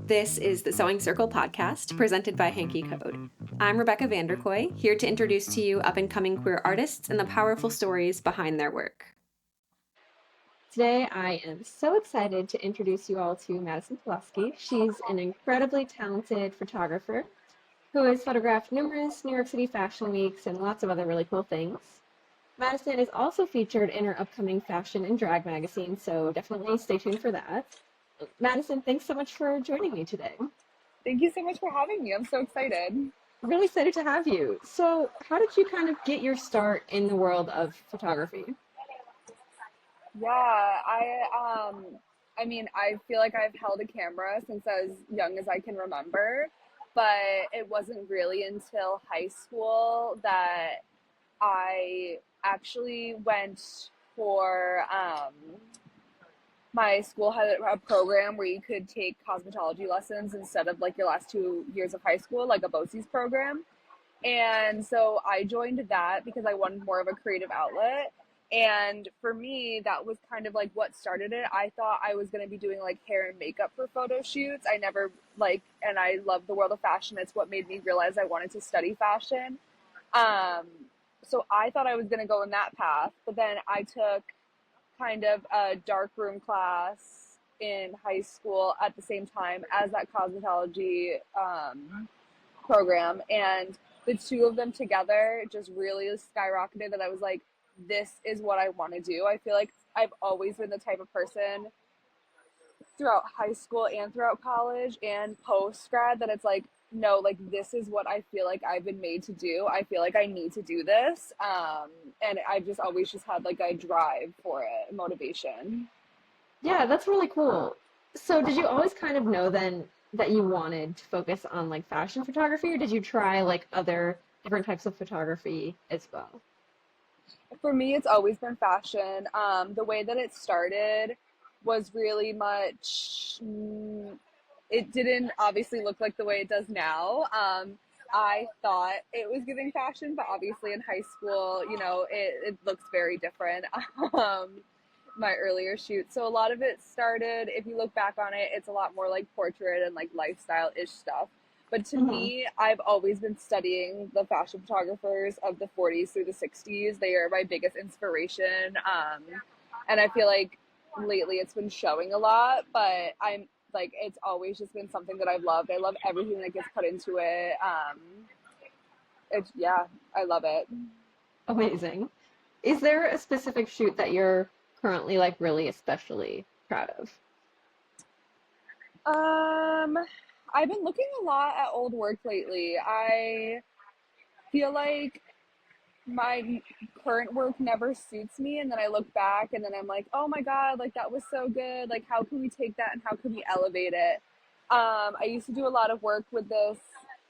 This is the Sewing Circle podcast presented by Hanky Code. I'm Rebecca Vanderkoy, here to introduce to you up-and-coming queer artists and the powerful stories behind their work. Today, I am so excited to introduce you all to Madison Paloski. She's an incredibly talented photographer who has photographed numerous New York City fashion weeks and lots of other really cool things. Madison is also featured in her upcoming fashion and drag magazine, so definitely stay tuned for that. Madison, thanks so much for joining me today. Thank you so much for having me. I'm so excited. I'm really excited to have you. So, how did you kind of get your start in the world of photography? Yeah, I feel like I've held a camera since as young as I can remember, but it wasn't really until high school that I actually went for my school had a program where you could take cosmetology lessons instead of like your last 2 years of high school, like a BOCES program. And so I joined that because I wanted more of a creative outlet. And for me, that was kind of like what started it. I thought I was going to be doing like hair and makeup for photo shoots. I never and I love the world of fashion. It's what made me realize I wanted to study fashion. Um, so I thought I was going to go in that path, but then I took kind of a darkroom class in high school at the same time as that cosmetology program, and the two of them together just really skyrocketed that I was like, this is what I want to do. I feel like I've always been the type of person throughout high school and throughout college and post grad that it's like, no, like this is what I feel like I've been made to do. I feel like I need to do this. And I've just always just had like a drive for it, motivation. Yeah, that's really cool. So, did you always kind of know then that you wanted to focus on like fashion photography, or did you try like other different types of photography as well? For me, it's always been fashion. The way that it started was really much, it didn't obviously look like the way it does now. I thought it was giving fashion, but obviously in high school, it looks very different. um, my earlier shoot. So a lot of it started, if you look back on it, it's a lot more like portrait and like lifestyle-ish stuff. But to me, I've always been studying the fashion photographers of the 40s through the 60s. They are my biggest inspiration. And I feel like lately it's been showing a lot, but I'm like, it's always just been something that I've loved. I love everything that gets put into it. Yeah, I love it. Amazing. Is there a specific shoot that you're currently like really especially proud of? Um, I've been looking a lot at old work lately. I feel like my current work never suits me, and then I look back and then I'm like, oh my god, like that was so good. Like how can we take that and how can we elevate it? I used to do a lot of work with this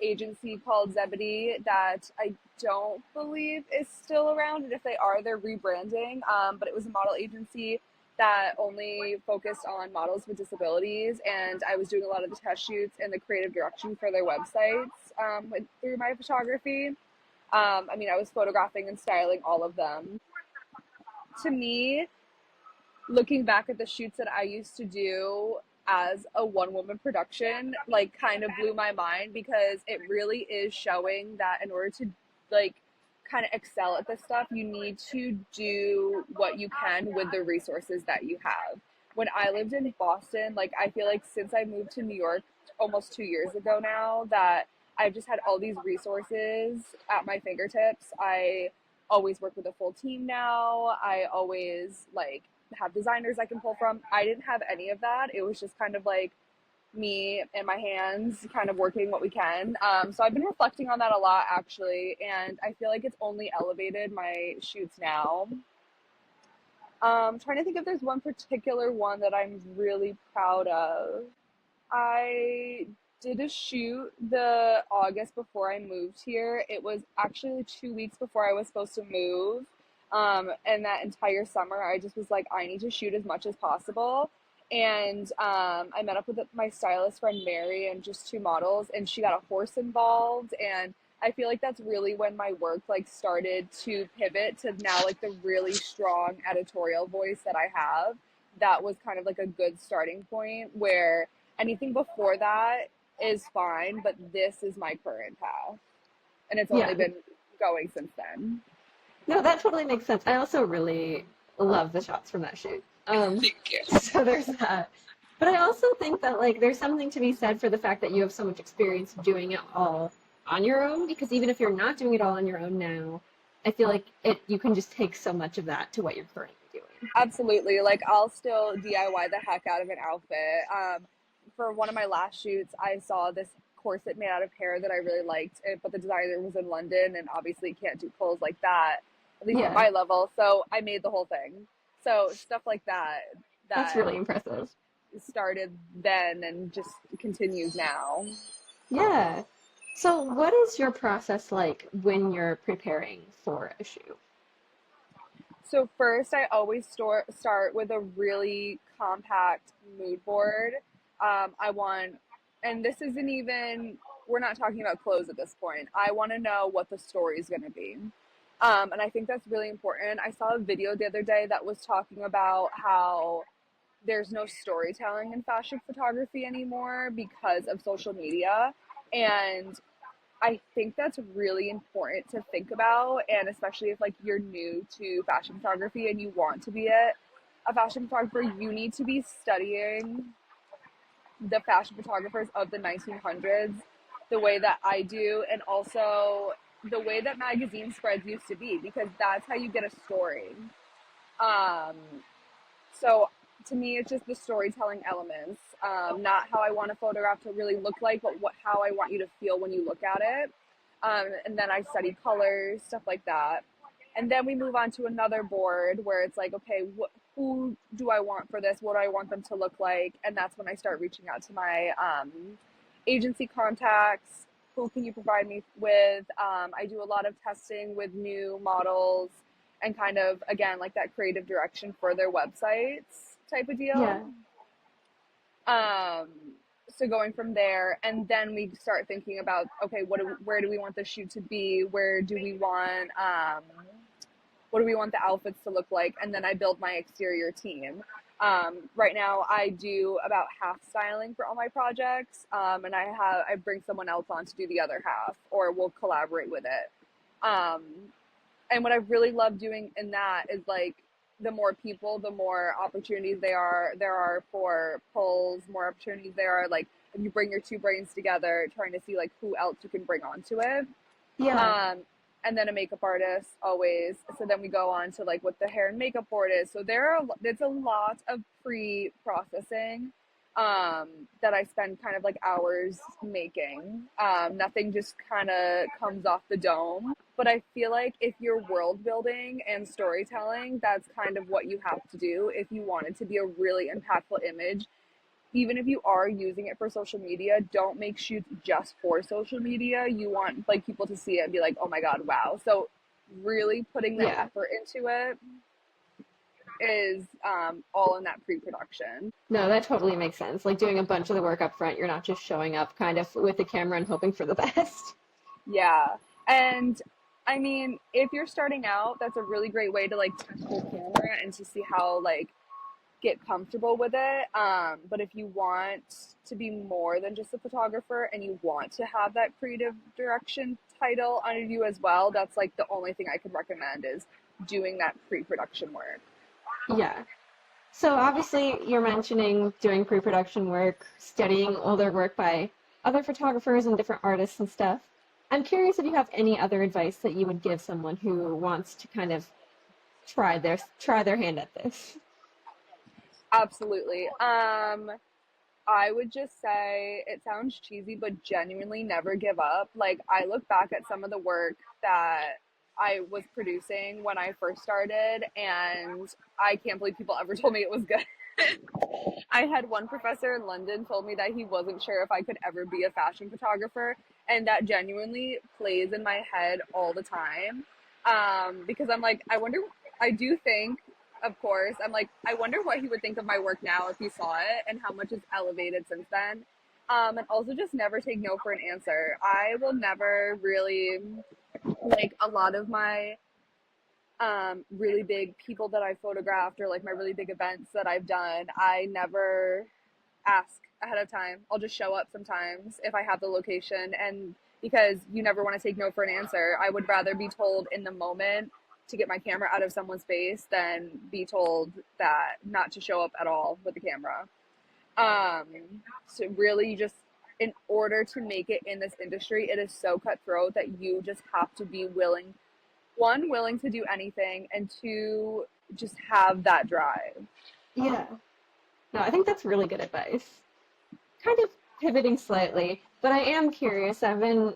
agency called Zebedee that I don't believe is still around, and if they are, they're rebranding. But it was a model agency that only focused on models with disabilities, and I was doing a lot of the test shoots and the creative direction for their websites through my photography. I was photographing and styling all of them. To me, looking back at the shoots that I used to do as a one woman production, like kind of blew my mind because it really is showing that in order to like kind of excel at this stuff, you need to do what you can with the resources that you have. When I lived in Boston, like I feel like since I moved to New York almost 2 years ago now, that I've just had all these resources at my fingertips. I always work with a full team now. I always like have designers I can pull from. I didn't have any of that. It was just kind of like me and my hands kind of working what we can. So I've been reflecting on that a lot actually, and I feel like it's only elevated my shoots now. Trying to think if there's one particular one that I'm really proud of. I did a shoot the August before I moved here. It was actually 2 weeks before I was supposed to move. And that entire summer, I just was like, I need to shoot as much as possible. And I met up with my stylist friend Mary and just two models, and she got a horse involved. And I feel like that's really when my work like started to pivot to now like the really strong editorial voice that I have. That was kind of like a good starting point where anything before that is fine, but this is my current path. And it's only Yeah. been going since then. No, that totally makes sense. I also really love the shots from that shoot. Thank you. So there's that. But I also think that like there's something to be said for the fact that you have so much experience doing it all on your own, because even if you're not doing it all on your own now, I feel like you can just take so much of that to what you're currently doing. Absolutely. Like, I'll still DIY the heck out of an outfit. For one of my last shoots, I saw this corset made out of hair that I really liked, but the designer was in London and obviously can't do clothes like that, at least at Yeah, my level. So I made the whole thing. So stuff like that that's that really impressive. started then and just continues now. Yeah. So what is your process like when you're preparing for a shoot? So first, I always start with a really compact mood board. I want, and this isn't even, we're not talking about clothes at this point. I want to know what the story is going to be. And I think that's really important. I saw a video the other day that was talking about how there's no storytelling in fashion photography anymore because of social media. And I think that's really important to think about, and especially if like you're new to fashion photography and you want to be a fashion photographer, you need to be studying the fashion photographers of the 1900s the way that I do, and also the way that magazine spreads used to be, because that's how you get a story. Um, so to me, it's just the storytelling elements, not how I want a photograph to really look like, but how I want you to feel when you look at it. And then I study colors, stuff like that. And then we move on to another board where it's like, okay, who do I want for this? What do I want them to look like? And that's when I start reaching out to my agency contacts. Who can you provide me with? I do a lot of testing with new models and kind of, again, like that creative direction for their websites type of deal. Yeah. Um, so going from there, and then we start thinking about, okay, where do we want the shoot to be? Where do we want, what do we want the outfits to look like? And then I build my exterior team. Right now, I do about half styling for all my projects, and I bring someone else on to do the other half, or we'll collaborate with it. Um, and what I really love doing in that is like the more people, the more opportunities there are for polls, more opportunities there are, like if you bring your two brains together, trying to see like who else you can bring onto it. Yeah. Um, and then a makeup artist always. So then we go on to like what the hair and makeup board is. So it's a lot of pre-processing that I spend kind of like hours making. Nothing just kind of comes off the dome. But I feel like if you're world building and storytelling, that's kind of what you have to do if you want it to be a really impactful image. Even if you are using it for social media, don't make shoots just for social media. You want like people to see it and be like, oh my God, wow. So really putting the Yeah. effort into it is all in that pre-production. No, that totally makes sense. Like doing a bunch of the work up front, you're not just showing up kind of with the camera and hoping for the best. Yeah. And I mean, if you're starting out, that's a really great way to like test your camera and to see how like get comfortable with it. But if you want to be more than just a photographer and you want to have that creative direction title under you as well, that's like the only thing I could recommend is doing that pre-production work. Yeah. So obviously you're mentioning doing pre-production work, studying older work by other photographers and different artists and stuff. I'm curious if you have any other advice that you would give someone who wants to kind of try their hand at this. Absolutely. I would just say it sounds cheesy, but genuinely never give up. Like, I look back at some of the work that I was producing when I first started, and I can't believe people ever told me it was good. I had one professor in London told me that he wasn't sure if I could ever be a fashion photographer, and that genuinely plays in my head all the time. Because I'm like, I do think, of course, I'm like, I wonder what he would think of my work now if he saw it and how much it's elevated since then. And also just never take no for an answer. I will never really, like a lot of my really big people that I photographed or like my really big events that I've done, I never ask ahead of time. I'll just show up sometimes if I have the location. And because you never want to take no for an answer, I would rather be told in the moment to get my camera out of someone's face than be told that not to show up at all with the camera. Um, so really just in order to make it in this industry, it is so cutthroat that you just have to be willing, one, willing to do anything, and two, just have that drive. Yeah. No, I think that's really good advice. Kind of pivoting slightly, but I am curious. I've been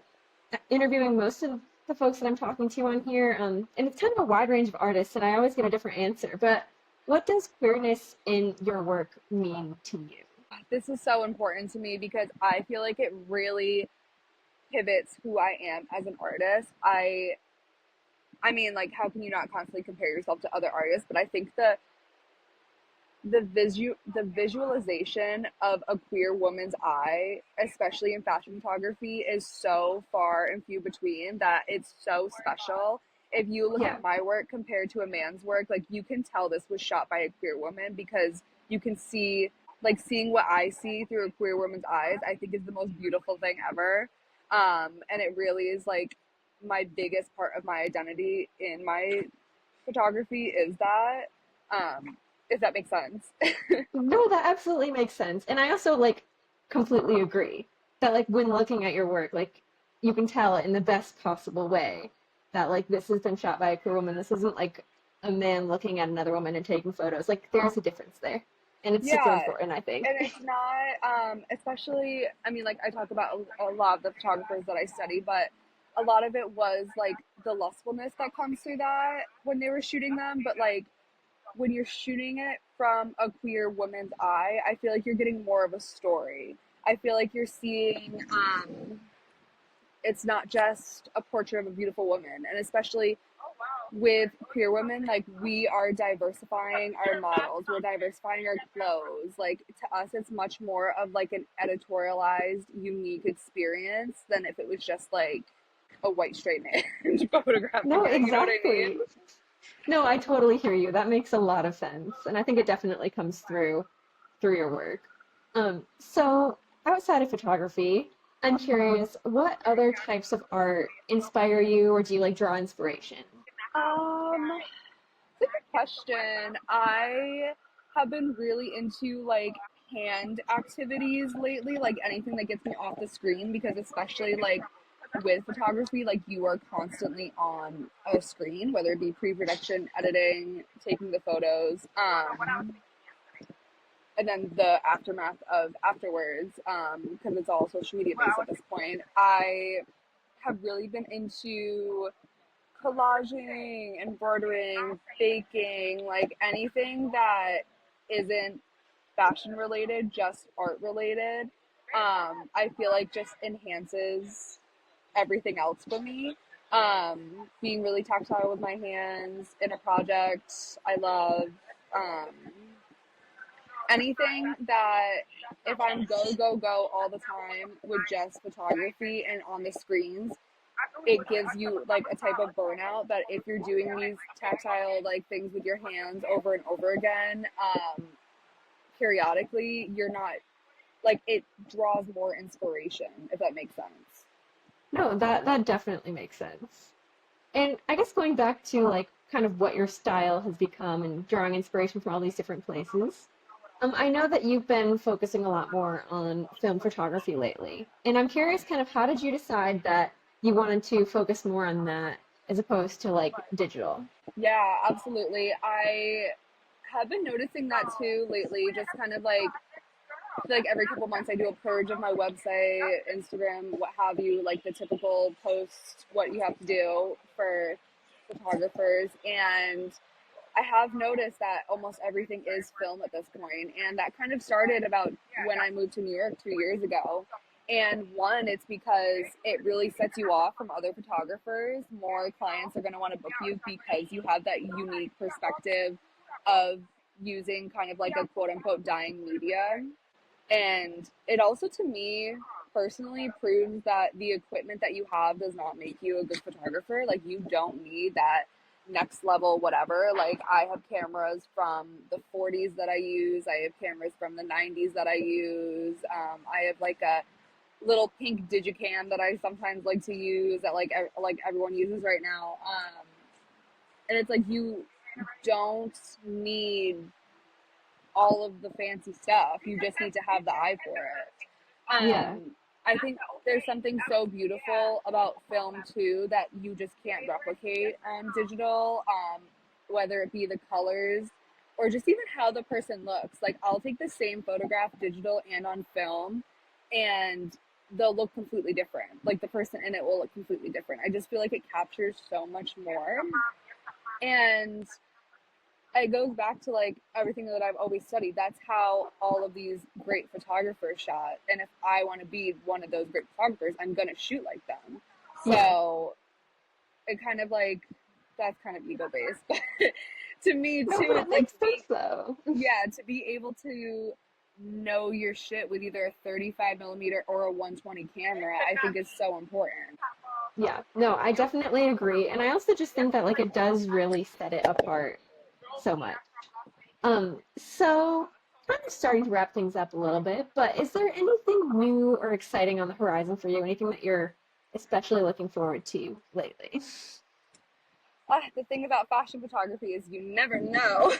interviewing most of the folks that I'm talking to on here, and it's kind of a wide range of artists, and I always get a different answer. But what does queerness in your work mean to you? This is so important to me because I feel like it really pivots who I am as an artist. I mean, like, how can you not constantly compare yourself to other artists? But I think the visualization of a queer woman's eye, especially in fashion photography, is so far and few between that it's so special. If you look Yeah. at my work compared to a man's work, like, you can tell this was shot by a queer woman because you can see, like, seeing what I see through a queer woman's eyes, I think is the most beautiful thing ever. And it really is like my biggest part of my identity in my photography is that. If that makes sense. No, that absolutely makes sense. And I also like completely agree that like when looking at your work, like you can tell in the best possible way that like this has been shot by a queer woman. This isn't like a man looking at another woman and taking photos. Like there's a difference there. And it's super Yeah, important, I think. and it's not, especially, I mean, like, I talk about a lot of the photographers that I study, but a lot of it was like the lustfulness that comes through that when they were shooting them. But like when you're shooting it from a queer woman's eye, I feel like you're getting more of a story. I feel like you're seeing, it's not just a portrait of a beautiful woman. And especially with queer women, like, we are diversifying our models, we're diversifying our clothes. Like, to us, it's much more of like an editorialized, unique experience than if it was just like a white straight man photographing No, it. You know what I mean? exactly. No, I totally hear you. That makes a lot of sense. And I think it definitely comes through your work. So outside of photography, I'm curious, what other types of art inspire you or do you like draw inspiration? It's a good question. I have been really into like hand activities lately, like anything that gets me off the screen, because especially like with photography, like you are constantly on a screen, whether it be pre-production, editing, taking the photos, and then the aftermath of afterwards, because it's all social media based at this point. I have really been into collaging, embroidering, baking, like anything that isn't fashion related, just art related. I feel like just enhances everything else for me. Being really tactile with my hands in a project, I love. Um, Anything that if I'm go all the time with just photography and on the screens, it gives you like a type of burnout that if you're doing these tactile like things with your hands over and over again, periodically, you're not like, it draws more inspiration, if that makes sense. No, that definitely makes sense. And I guess going back to like kind of what your style has become and drawing inspiration from all these different places. I know that you've been focusing a lot more on film photography lately, and I'm curious kind of how did you decide that you wanted to focus more on that as opposed to like digital? Yeah, absolutely. I have been noticing that too lately, just kind of like every couple months I do a purge of my website, Instagram, what have you, like the typical post, what you have to do for photographers. And I have noticed that almost everything is film at this point, and that kind of started about when I moved to New York 2 years ago. And one, it's because it really sets you off from other photographers. More clients are going to want to book you because you have that unique perspective of using kind of like a quote unquote dying media. And it also, to me personally, proves that the equipment that you have does not make you a good photographer. Like, you don't need that next level whatever. Like I have cameras from the 40s that I use. I have cameras from the 90s that I use. I have like a little pink digicam that I sometimes like to use that like everyone uses right now. And it's like you don't need all of the fancy stuff. You just need to have the eye for it. Yeah. I think there's something so beautiful about film too that you just can't replicate on digital, whether it be the colors or just even how the person looks. Like I'll take the same photograph digital and on film, and they'll look completely different. Like the person in it will look completely different. I just feel like it captures so much more. And it goes back to like everything that I've always studied. That's how all of these great photographers shot. And if I want to be one of those great photographers, I'm going to shoot like them. Yeah. So it kind of like, that's kind of ego based. But to me No, too, but it it's like makes sense though. yeah, to be able to know your shit with either a 35 millimeter or a 120 camera, I think is so important. Yeah, no, I definitely agree. And I also just think that like it does really set it apart so much. So kind of starting to wrap things up a little bit, but is there anything new or exciting on the horizon for you? Anything that you're especially looking forward to lately? The thing about fashion photography is you never know.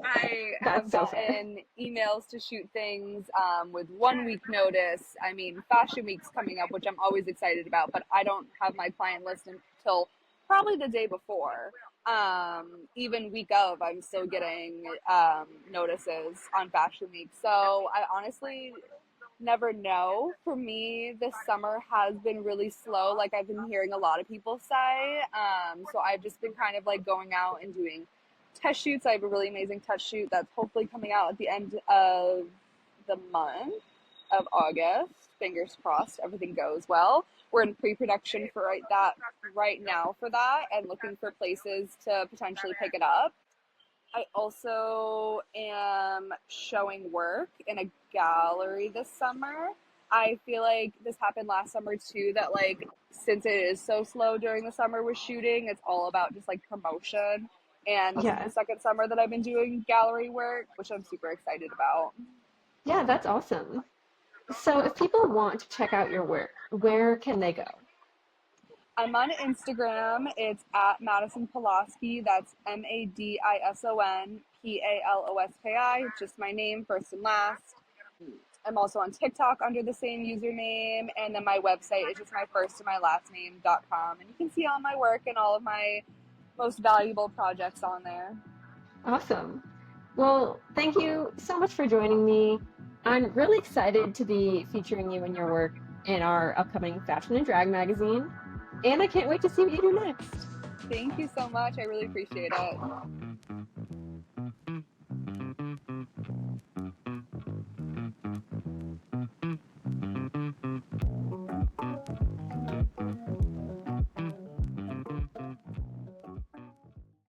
I That's have so fair. gotten emails to shoot things with 1 week notice. I mean, Fashion Week's coming up, which I'm always excited about, but I don't have my client list until probably the day before. Even week of, I'm still getting notices on Fashion Week. So I honestly never know. For me, this summer has been really slow. Like I've been hearing a lot of people say. So I've just been kind of like going out and doing test shoots. I have a really amazing test shoot that's hopefully coming out at the end of the month of August. Fingers crossed, everything goes well. We're in pre-production for right now for that, and looking for places to potentially pick it up. I also am showing work in a gallery this summer. I feel like this happened last summer too, that like since it is so slow during the summer with shooting, it's all about just like promotion. And this is the Yeah. second summer that I've been doing gallery work, which I'm super excited about. Yeah, that's awesome. So if people want to check out your work, where can they go? I'm on Instagram. It's at Madison Paloski. That's MadisonPaloski. Just my name, first and last. I'm also on TikTok under the same username. And then my website is just my first and my last name.com. And you can see all my work and all of my most valuable projects on there. Awesome. Well, thank you so much for joining me. I'm really excited to be featuring you and your work in our upcoming Fashion and Drag magazine, and I can't wait to see what you do next. Thank you so much. I really appreciate it.